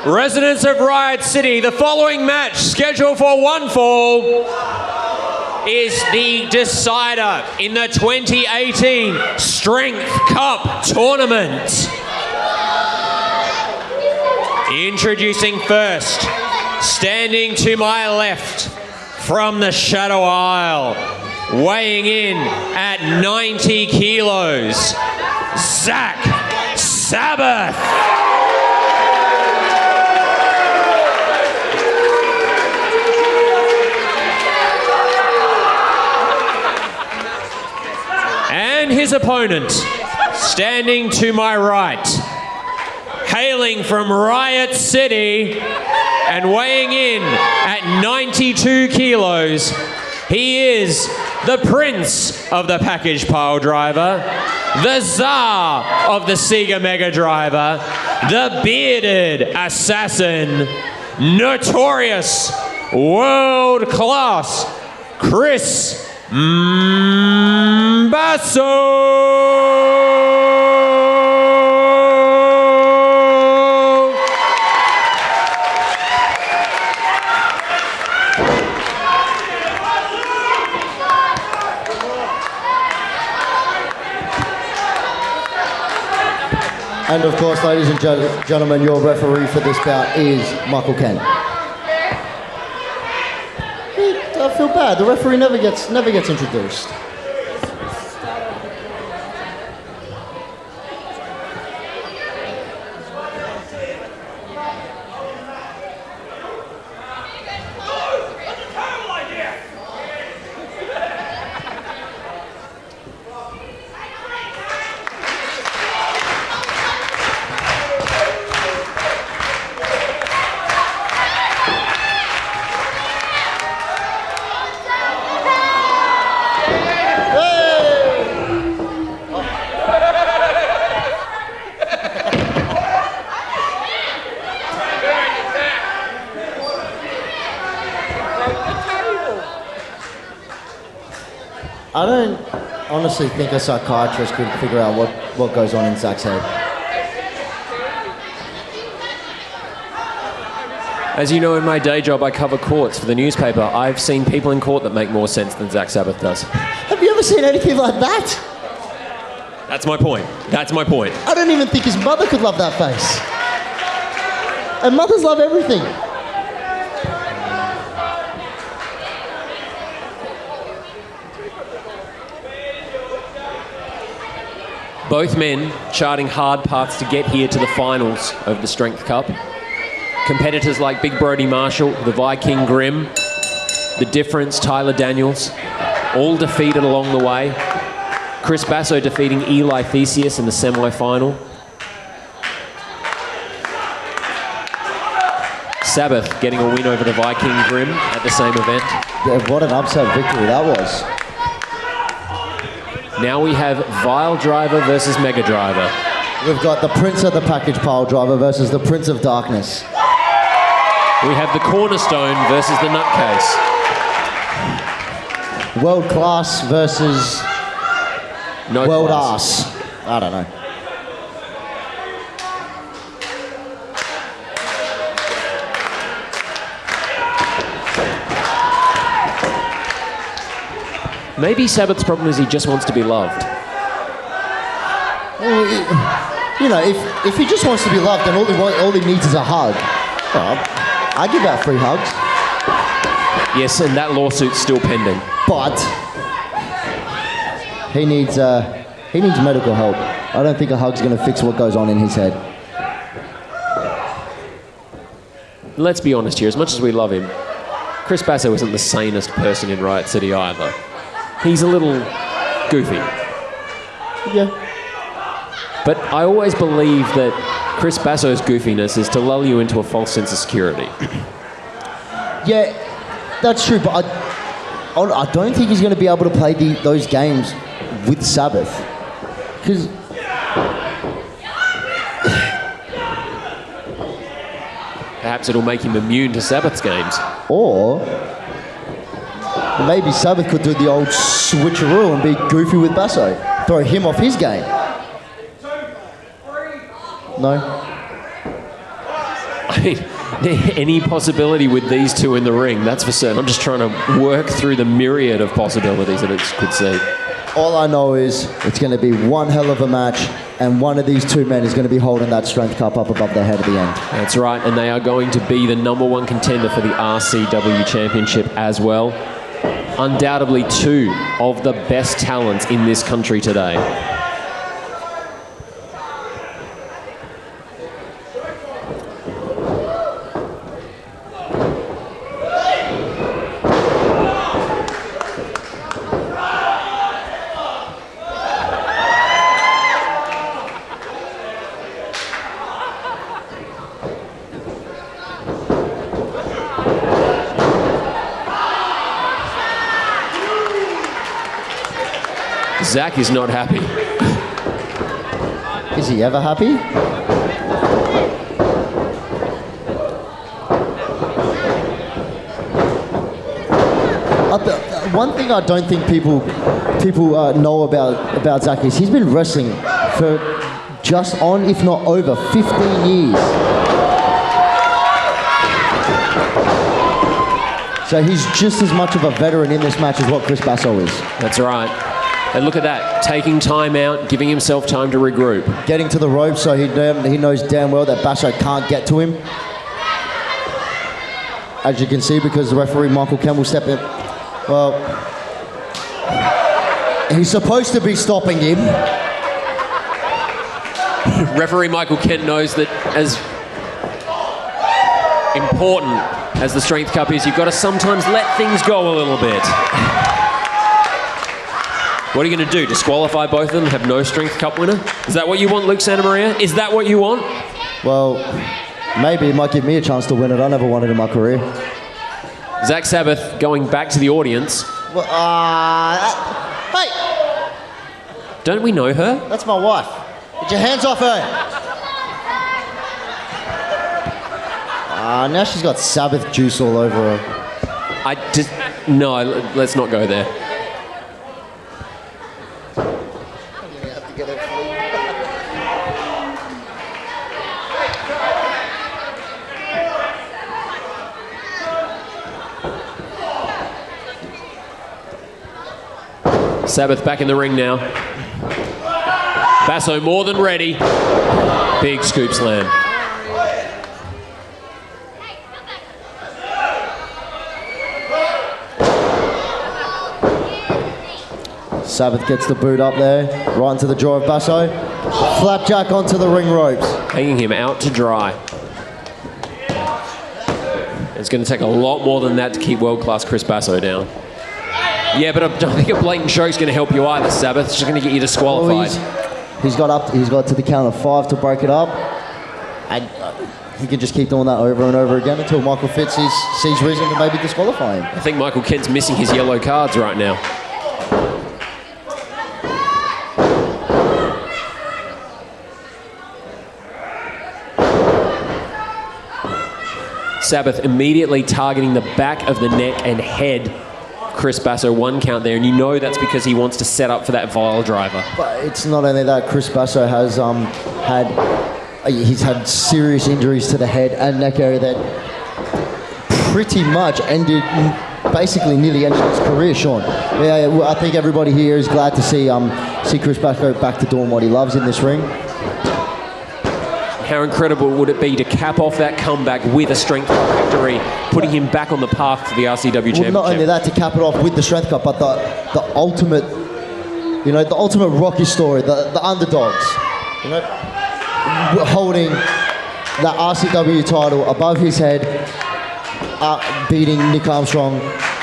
Residents of Riot City, the following match, scheduled for one fall, is the decider in the 2018 Strength Cup Tournament. Introducing first, standing to my left from the Shadow Isle, weighing in at 90 kilos, Zak Sabbath. And his opponent, standing to my right, hailing from Riot City and weighing in at 92 kilos, he is the Prince of the Package Pile Driver, the Tsar of the Sega Mega Driver, the Bearded Assassin, notorious world-class Chris Basso. And of course, ladies and gentlemen, your referee for this bout is Michael Kent. I feel bad. The referee never gets introduced. I don't honestly think a psychiatrist could figure out what goes on in Zak's head. As you know, in my day job, I cover courts for the newspaper. I've seen people in court that make more sense than Zak Sabbath does. Have you ever seen anything like that? That's my point. That's my point. I don't even think his mother could love that face. And mothers love everything. Both men charting hard paths to get here to the finals of the Strength Cup. Competitors like Big Brody Marshall, the Viking Grimm, the Difference, Tyler Daniels, all defeated along the way. Chris Basso defeating Eli Theseus in the semi-final. Sabbath getting a win over the Viking Grimm at the same event. Yeah, what an upset victory that was. Now we have Vile Driver versus Mega Driver. We've got the Prince of the Package Pile Driver versus the Prince of Darkness. We have the Cornerstone versus the Nutcase. World Class versus No World class. Ass. I don't know. Maybe Sabbath's problem is he just wants to be loved. Well, you know, if he just wants to be loved, then all he needs is a hug. Well, I give out free hugs. Yes, and that lawsuit's still pending. But he needs medical help. I don't think a hug's going to fix what goes on in his head. Let's be honest here, as much as we love him, Chris Basso isn't the sanest person in Riot City either. He's a little goofy. Yeah. But I always believe that Chris Basso's goofiness is to lull you into a false sense of security. Yeah, that's true, but I don't think he's going to be able to play those games with Sabbath. Because Perhaps it'll make him immune to Sabbath's games. Or maybe Sabbath could do the old switcheroo and be goofy with Basso. Throw him off his game. No? I mean, any possibility with these two in the ring, that's for certain. I'm just trying to work through the myriad of possibilities that it could see. All I know is it's going to be one hell of a match, and one of these two men is going to be holding that Strength Cup up above their head at the end. That's right, and they are going to be the #1 contender for the RCW Championship as well. Undoubtedly two of the best talents in this country today. Zak is not happy. Is he ever happy? One thing I don't think people know about Zak is he's been wrestling for just on, if not over, 15 years. So he's just as much of a veteran in this match as what Chris Basso is. That's right. And look at that, taking time out, giving himself time to regroup. Getting to the ropes so he knows damn well that Basso can't get to him. As you can see, because the referee Michael Kent will step in. Well, he's supposed to be stopping him. Referee Michael Kent knows that as important as the Strength Cup is, you've got to sometimes let things go a little bit. What are you going to do? Disqualify both of them and have no Strength Cup winner? Is that what you want, Luke Santamaria? Is that what you want? Well, maybe it might give me a chance to win it. I never won it in my career. Zak Sabbath going back to the audience. Well, hey! Don't we know her? That's my wife. Get your hands off her! Now she's got Sabbath juice all over her. No, let's not go there. Sabbath back in the ring now. Basso more than ready. Big scoop slam. Sabbath gets the boot up there, right into the jaw of Basso. Flapjack onto the ring ropes. Hanging him out to dry. It's going to take a lot more than that to keep world-class Chris Basso down. Yeah, but I don't think a blatant choke's going to help you either, Sabbath. It's just going to get you disqualified. Well, he's got to the count of 5 to break it up. And he can just keep doing that over and over again until Michael Fitz sees reason to maybe disqualify him. I think Michael Kent's missing his yellow cards right now. Sabbath immediately targeting the back of the neck and head. Chris Basso 1 count there, and you know that's because he wants to set up for that vile driver. But it's not only that, Chris Basso has he's had serious injuries to the head and neck area that pretty much basically nearly ended his career, Sean. Yeah, I think everybody here is glad to see Chris Basso back to doing what he loves in this ring. How incredible would it be to cap off that comeback with a Strength Cup victory, putting him back on the path to the RCW Championship? Well, not only that, to cap it off with the Strength Cup, but the ultimate, the ultimate Rocky story, the underdogs, holding that RCW title above his head, beating Nick Armstrong,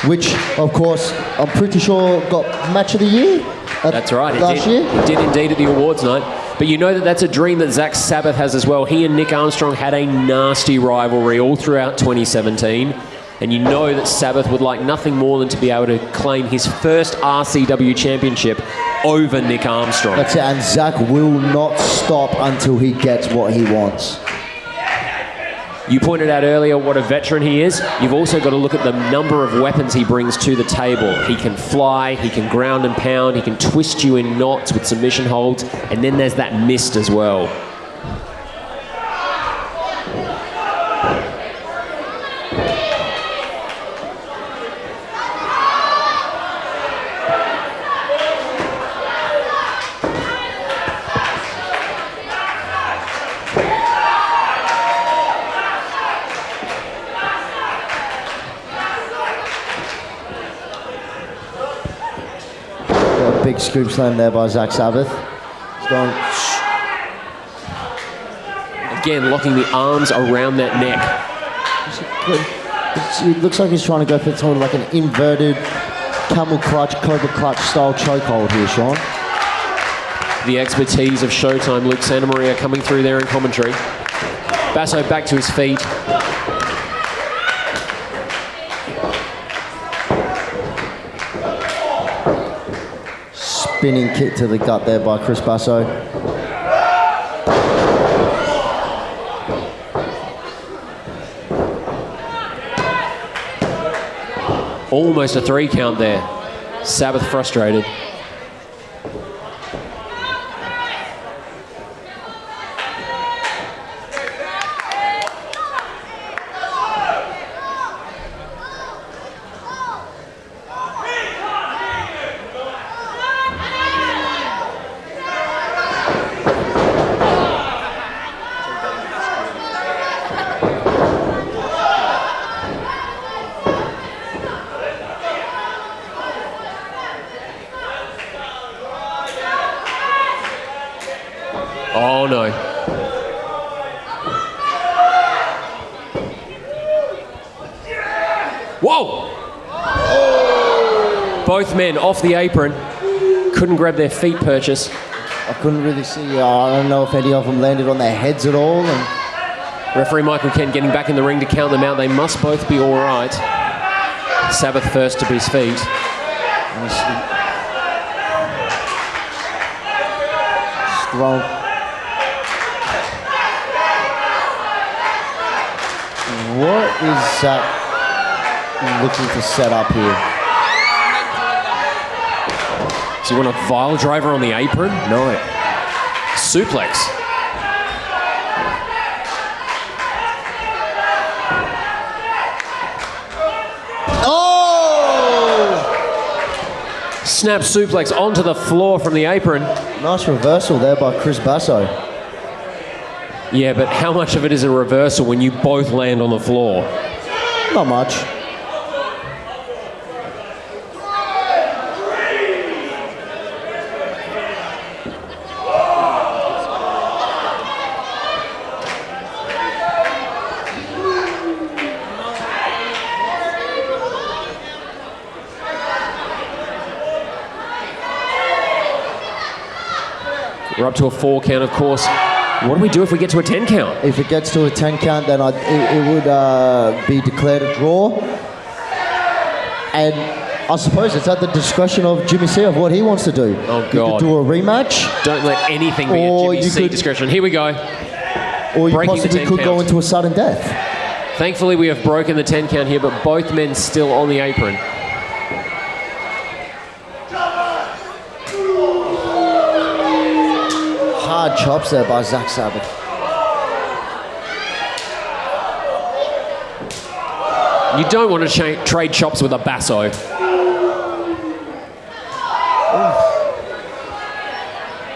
which, of course, I'm pretty sure got Match of the Year. That's right, last year. It did indeed at the awards night. But you know that's a dream that Zak Sabbath has as well. He and Nick Armstrong had a nasty rivalry all throughout 2017. And you know that Sabbath would like nothing more than to be able to claim his first RCW championship over Nick Armstrong. That's it, and Zak will not stop until he gets what he wants. You pointed out earlier what a veteran he is. You've also got to look at the number of weapons he brings to the table. He can fly, he can ground and pound, he can twist you in knots with submission holds, and then there's that mist as well. Big scoop slam there by Zak Sabbath. He's going. Again, locking the arms around that neck. It looks like he's trying to go for sort of like an inverted camel clutch, cobra clutch style chokehold here, Sean. The expertise of Showtime, Luke Santamaria coming through there in commentary. Basso back to his feet. Spinning kick to the gut there by Chris Basso. Almost a 3 count there. Sabbath frustrated. Oh no. Whoa! Oh. Both men off the apron. Couldn't grab their feet purchase. I couldn't really see, I don't know if any of them landed on their heads at all. And referee Michael Kent getting back in the ring to count them out. They must both be all right. Sabbath first to his feet. Strong. What is Zak looking to set up here? So you want a vile driver on the apron? No. Suplex. Oh! Snap suplex onto the floor from the apron. Nice reversal there by Chris Basso. Yeah, but how much of it is a reversal when you both land on the floor? Not much. We're up to a 4 count, of course. What do we do if we get to a 10 count? If it gets to a 10 count, then it would be declared a draw. And I suppose it's at the discretion of Jimmy C of what he wants to do. Oh, God. You could do a rematch. Don't let anything be at Jimmy C discretion. Here we go. Or you Breaking possibly could go into a sudden death. Thankfully, we have broken the 10 count here, but both men still on the apron. Hard chops there by Zak Sabbath. You don't want to trade chops with a Basso.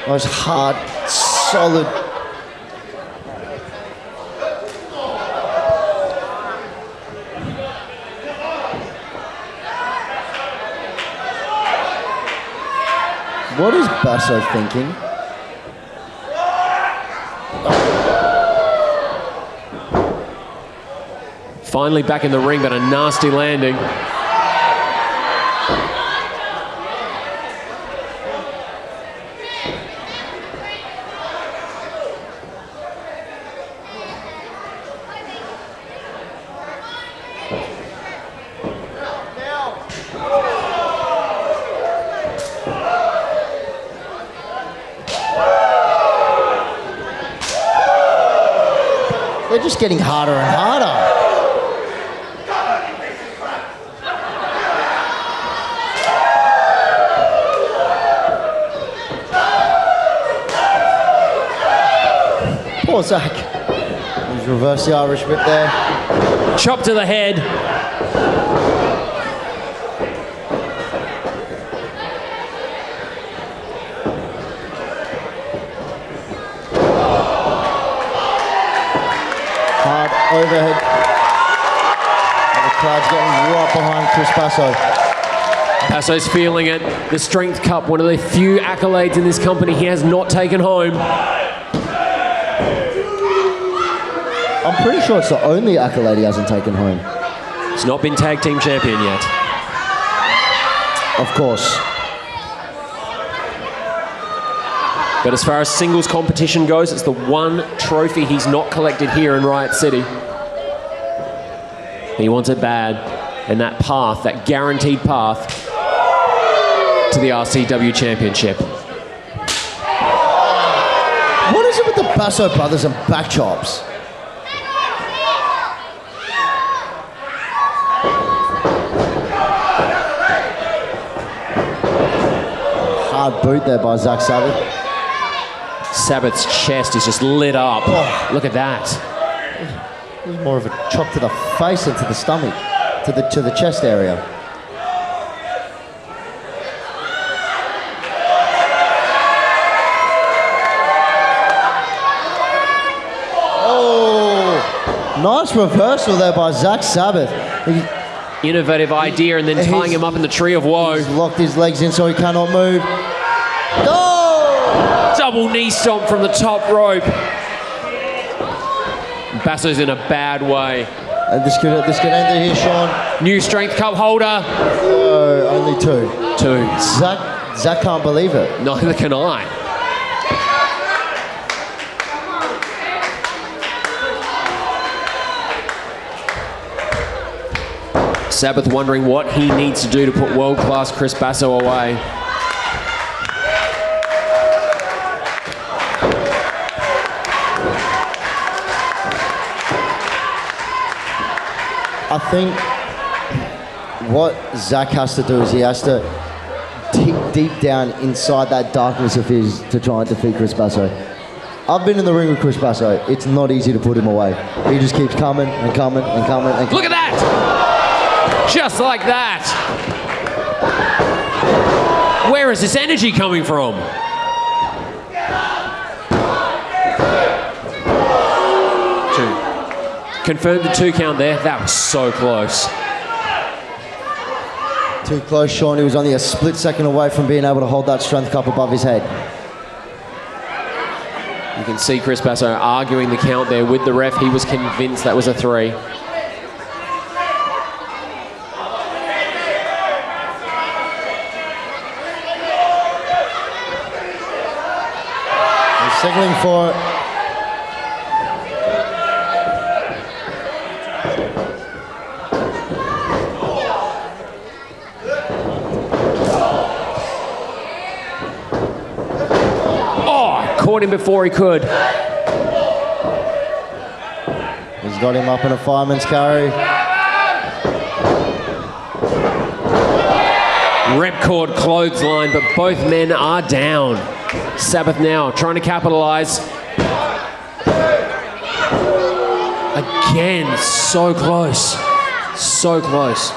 Those hard, solid. What is Basso thinking? Finally back in the ring, but a nasty landing. They're just getting harder and harder. Poor Zak. He's He's reversed the Irish whip there. Chop to the head. Hard overhead. And the crowd's getting right behind Chris Basso. Basso's feeling it. The Strength Cup, one of the few accolades in this company he has not taken home. I'm pretty sure it's the only accolade he hasn't taken home. He's not been tag team champion yet. Of course. But as far as singles competition goes, it's the one trophy he's not collected here in Riot City. He wants it bad. And that path, that guaranteed path to the RCW Championship. What is it with the Basso brothers and back chops? Hard boot there by Zak Sabbath. Sabbath's chest is just lit up. Oh. Look at that. It was more of a chop to the face and to the stomach, to the chest area. Oh, nice reversal there by Zak Sabbath. Innovative idea, and then tying him up in the tree of woe. He's locked his legs in so he cannot move. Oh! Double knee stomp from the top rope. Basso's in a bad way. And this could end it here, Sean. New Strength Cup holder. Only two. Zak can't believe it. Neither can I. Sabbath wondering what he needs to do to put world-class Chris Basso away. I think what Zak has to do is he has to dig deep down inside that darkness of his to try and defeat Chris Basso. I've been in the ring with Chris Basso. It's not easy to put him away. He just keeps coming and coming and coming and coming. Look at that! Just like that. Where is this energy coming from? Two. Confirmed the 2 count there. That was so close. Too close, Sean. He was only a split second away from being able to hold that Strength Cup above his head. You can see Chris Basso arguing the count there with the ref. He was convinced that was a 3. Signaling for it. Oh, caught him before he could. He's got him up in a fireman's carry. Ripcord clothesline, but both men are down. Sabbath now trying to capitalize. Again, so close. So close.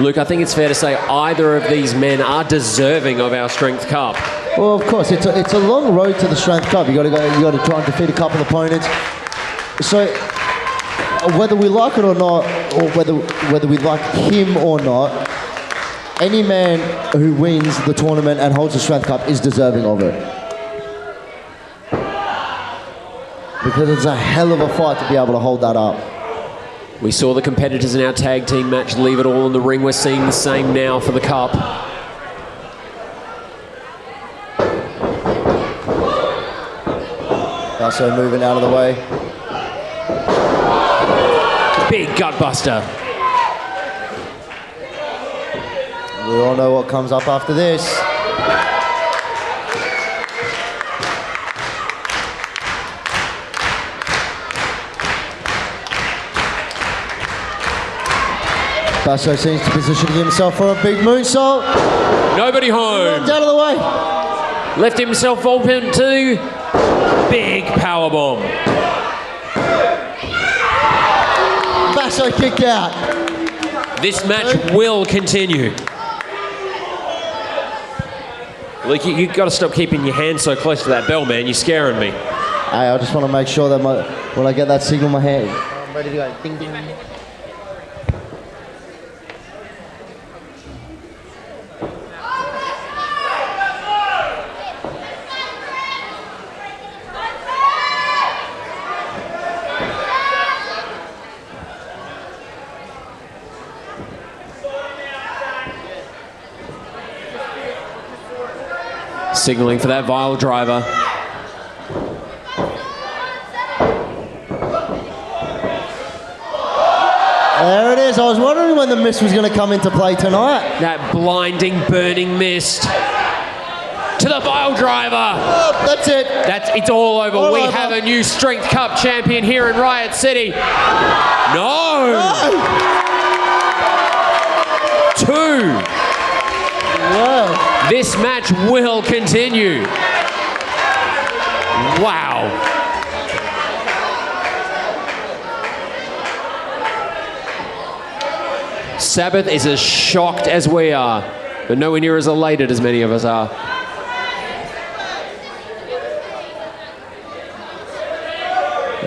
Luke, I think it's fair to say either of these men are deserving of our Strength Cup. Well, of course, it's a long road to the Strength Cup. You got to try and defeat a couple of opponents. So whether we like it or not, or whether we like him or not, any man who wins the tournament and holds the Strength Cup is deserving of it. Because it's a hell of a fight to be able to hold that up. We saw the competitors in our tag team match leave it all in the ring. We're seeing the same now for the cup. Basso moving out of the way. Big gutbuster. We all know what comes up after this. Basso seems to position himself for a big moonsault. Nobody home. Out of the way. Left himself open to Big powerbomb. Basso kicked out. This match will continue. Look, you got to stop keeping your hand so close to that bell, man. You're scaring me. Hey, I just want to make sure that when I get that signal in my hand, I'm ready to go. Ding, ding. Signaling for that vile driver. There it is. I was wondering when the mist was going to come into play tonight. That blinding, burning mist. To the vile driver. Oh, that's it. It's all over. All we over. have a new Strength Cup champion here in Riot City. No. 2. Wow. This match will continue. Wow. Sabbath is as shocked as we are, but nowhere near as elated as many of us are.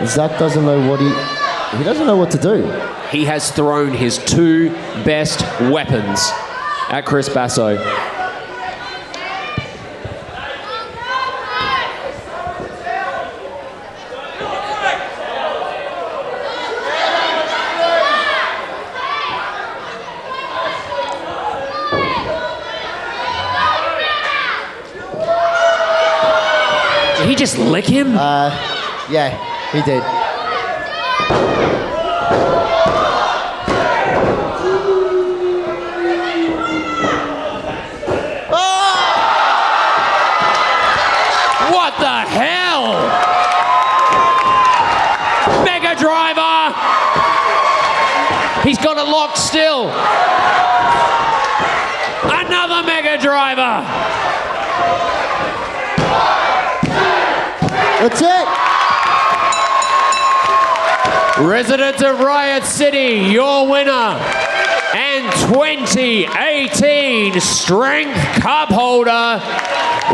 Zak doesn't know what he doesn't know what to do. He has thrown his 2 best weapons at Chris Basso. Did he just lick him? Yeah, he did. What the hell? Mega driver! He's got it locked still. Another mega driver! That's it. Residents of Riot City, your winner and 2018 Strength Cup holder,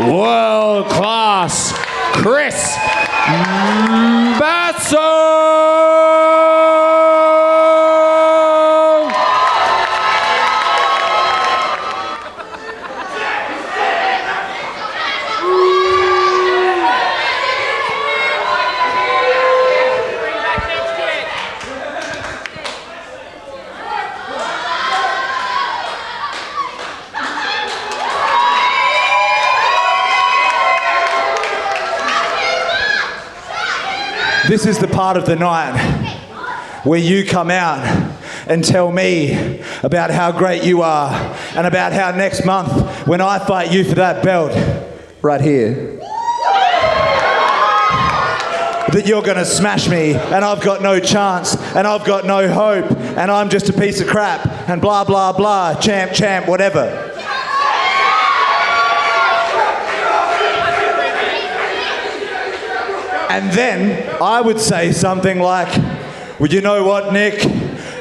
world class, Chris Basso! This is the part of the night where you come out and tell me about how great you are and about how next month when I fight you for that belt right here, that you're going to smash me and I've got no chance and I've got no hope and I'm just a piece of crap and blah, blah, blah, champ, champ, whatever. And then I would say something like, well, you know what, Nick?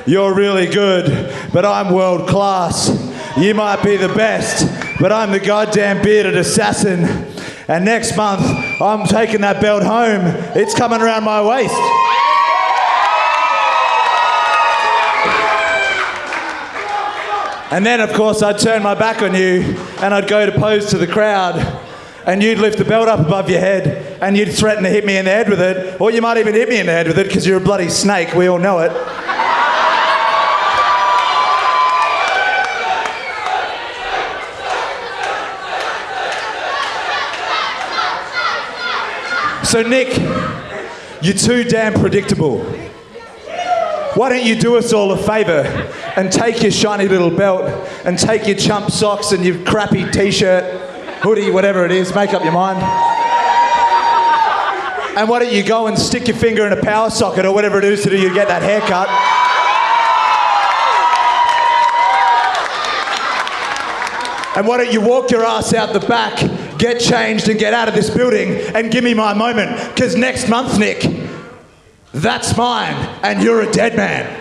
You're really good, but I'm world class. You might be the best, but I'm the goddamn bearded assassin. And next month, I'm taking that belt home. It's coming around my waist. And then, of course, I'd turn my back on you and I'd go to pose to the crowd. And you'd lift the belt up above your head and you'd threaten to hit me in the head with it, or you might even hit me in the head with it because you're a bloody snake, we all know it. So Nick, you're too damn predictable. Why don't you do us all a favour and take your shiny little belt and take your chump socks and your crappy t-shirt, hoodie, whatever it is, make up your mind. And why don't you go and stick your finger in a power socket or whatever it is to do you get that haircut. And why don't you walk your ass out the back, get changed and get out of this building and give me my moment. Because next month, Nick, that's mine and you're a dead man.